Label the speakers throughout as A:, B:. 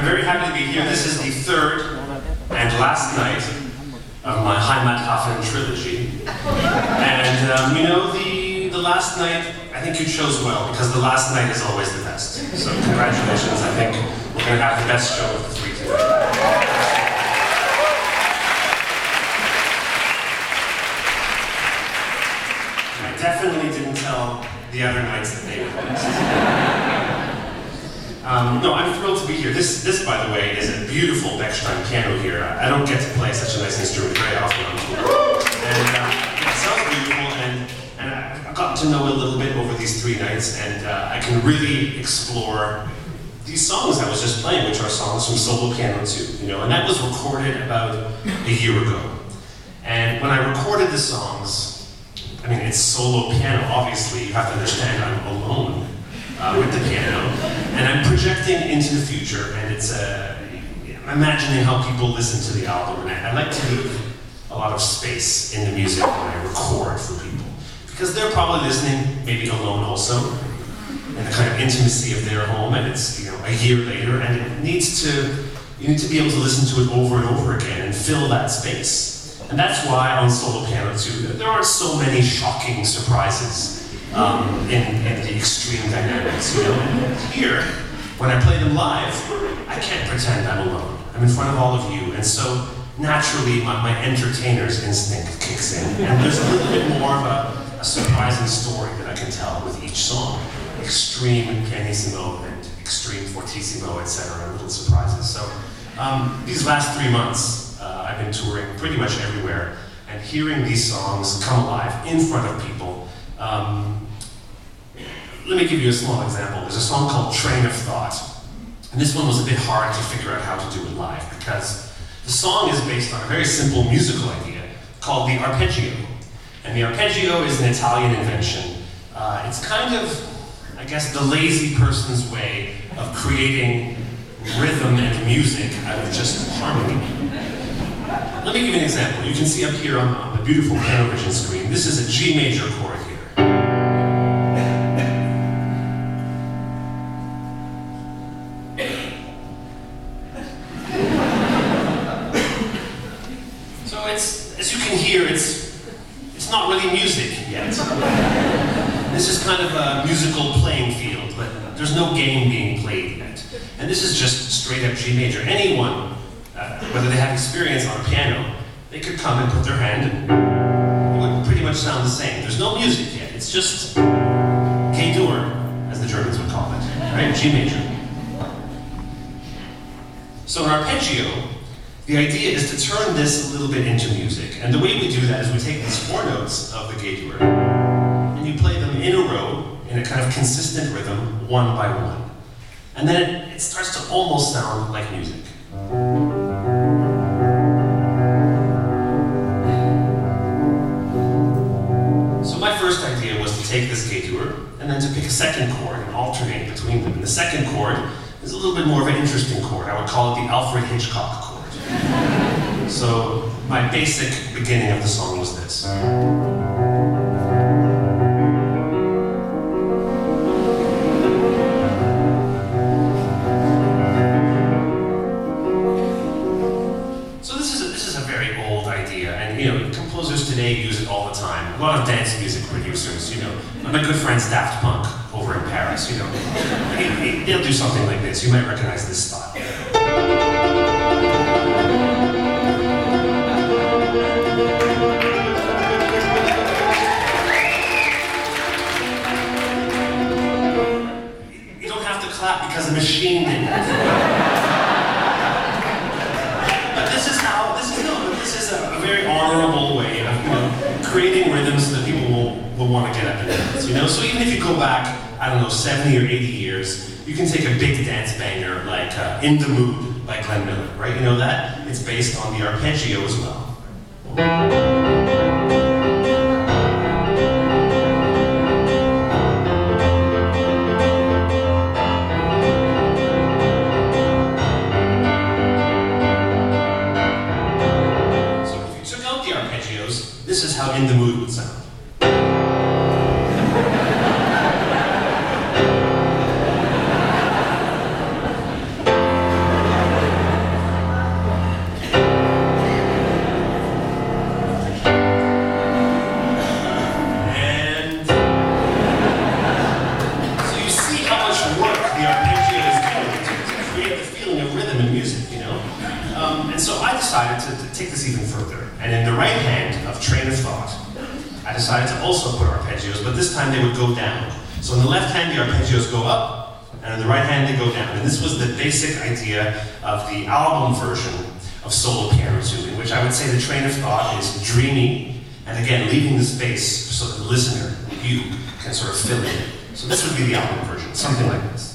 A: I'm very happy to be here. This is the third and last night of my Heimathafen trilogy. And you know, the last night, I think you chose well, because the last night is always the best. So congratulations, I think we're going to have the best show of the three today. I definitely didn't tell the other nights that they were best. No, I'm thrilled to be here. This, by the way, is a beautiful Bechstein piano here. I don't get to play such a nice instrument very often on tour. And it sounds beautiful, and I've gotten to know it a little bit over these 3 nights, and I can really explore these songs I was just playing, which are songs from solo piano too, you know, and that was recorded about a year ago. And when I recorded the songs, I mean, it's solo piano, obviously, you have to understand I'm alone with the piano, and I'm projecting into the future, and it's imagining how people listen to the album, and I like to leave a lot of space in the music when I record for people, because they're probably listening, maybe alone also, in the kind of intimacy of their home, and it's, you know, a year later, and you need to be able to listen to it over and over again and fill that space. And that's why on solo piano too, there aren't so many shocking surprises in the extreme dynamics, you know. And here, when I play them live, I can't pretend I'm alone. I'm in front of all of you, and so naturally my entertainer's instinct kicks in, and there's a little bit more of a surprising story that I can tell with each song. Extreme pianissimo and extreme fortissimo, etc., little surprises. So these last 3 months, I've been touring pretty much everywhere, and hearing these songs come alive in front of people. Let me give you a small example. There's a song called Train of Thought, and this one was a bit hard to figure out how to do it live, because the song is based on a very simple musical idea called the arpeggio. And the arpeggio is an Italian invention. It's kind of, I guess, the lazy person's way of creating rhythm and music out of just harmony. Let me give you an example. You can see up here on the beautiful piano vision screen, this is a G major chord here. So as you can hear, it's not really music yet. This is kind of a musical playing field, but there's no game being played yet. And this is just straight up G major. Anyone, whether they have experience on a piano, they could come and put their hand and it would pretty much sound the same. There's no music yet. It's just G-Dur, as the Germans would call it, right? G major. So an arpeggio, the idea is to turn this a little bit into music. And the way we do that is we take these 4 notes of the G-Dur, and you play them in a row, in a kind of consistent rhythm, one by one. And then it starts to almost sound like music. So my first idea was to take this G-Dur, and then to pick a second chord and alternate between them. And the second chord is a little bit more of an interesting chord. I would call it the Alfred Hitchcock chord. So my basic beginning of the song was this. Today use it all the time. A lot of dance music producers, you know. My good friends Daft Punk over in Paris, you know. They'll do something like this. You might recognize this style. You don't have to clap because a machine did it. This is a very honorable way of, you know, creating rhythms so that people will want to get up and dance, you know? So even if you go back, I don't know, 70 or 80 years, you can take a big dance banger like In the Mood by Glenn Miller, right? You know that? It's based on the arpeggio as well. This is how In the Mood would sound. decided to take this even further. And in the right hand of train of thought, I decided to also put arpeggios, but this time they would go down. So in the left hand, the arpeggios go up, and in the right hand, they go down. And this was the basic idea of the album version of solo piano tuning, which I would say the train of thought is dreamy, and again, leaving the space so that the listener, you, can sort of fill in. So this would be the album version, something like this.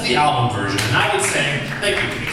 A: The album version, and I would say, thank you.